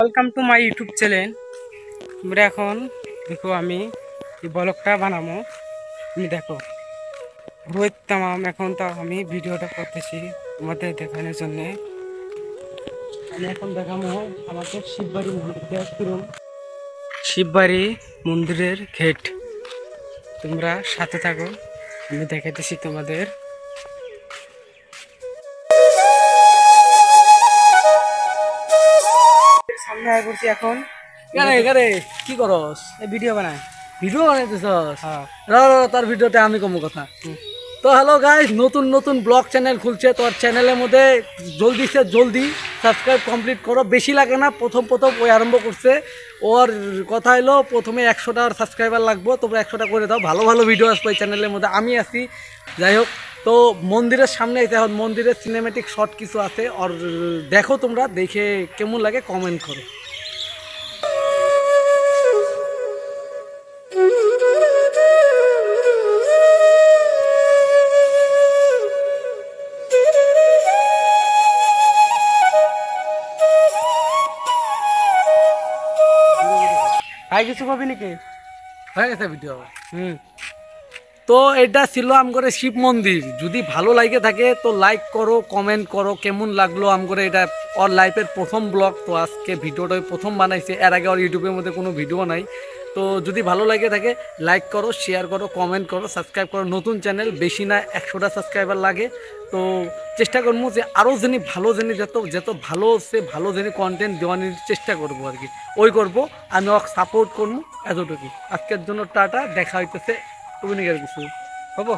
Welcome to my YouTube channel. তোমরা এখন দেখো আমি এই ব্লগটা বানাবো। তুমি দেখো রোহিত তামাম এখন তো আমি ভিডিওটা করতেছি তোমাদের দেখানোর জন্যে। আমি এখন দেখাবো আমাদের শিববাড়ি মন্দির পুরো শিববাড়ি মন্দিরের ঘেট। তোমরা সাথে থাকো, আমি দেখাইতেছি তোমাদের। সামনে আয় করছি এখন। কি করস? ভিডিও বানায়। ভিডিও বানাইতেছস? হ্যাঁ। তার ভিডিওতে আমি কম কথা। তো হ্যালো গাইস, নতুন নতুন ব্লগ চ্যানেল খুলছে। তোর চ্যানেলের মধ্যে জলদি সাবস্ক্রাইব কমপ্লিট করো। বেশি লাগে না, প্রথম ওই আরম্ভ করছে। ওর কথা হলো প্রথমে 100টা সাবস্ক্রাইবার লাগবো, তোমরা 100টা করে দাও। ভালো ভালো ভিডিও আসবে এই চ্যানেলের মধ্যে, আমি আছি। যাই হোক, তো মন্দিরের সামনে এখন মন্দিরের সিনেমেটিক শট কিছু আছে, আর দেখো তোমরা, দেখে কেমন লাগে কমেন্ট করো। আর কিছু পাবি নাকি? হয়ে গেছে ভিডিও। হুম। তো এটা ছিল আমগরে শিব মন্দির। যদি ভালো লাগে থাকে তো লাইক করো, কমেন্ট করো কেমন লাগলো আমগরে। এটা ওর লাইফের প্রথম ব্লগ, তো আজকে ভিডিওটা প্রথম বানাইছে। এর আগে ওর ইউটিউবের মধ্যে কোনো ভিডিও নাই। তো যদি ভালো লাগে থাকে লাইক করো, শেয়ার করো, কমেন্ট করো, সাবস্ক্রাইব করো। নতুন চ্যানেল, বেশি না 100টা সাবস্ক্রাইবার লাগে। তো চেষ্টা করবো যে আরও যত ভালো সে ভালো কন্টেন্ট দেওয়ার চেষ্টা করবো আর কি। ওই করবো, আমি ওকে সাপোর্ট করবো, এতটুকু। আজকের জন্য টাটা, দেখা হইতেছে। তুমি কিছু হবো।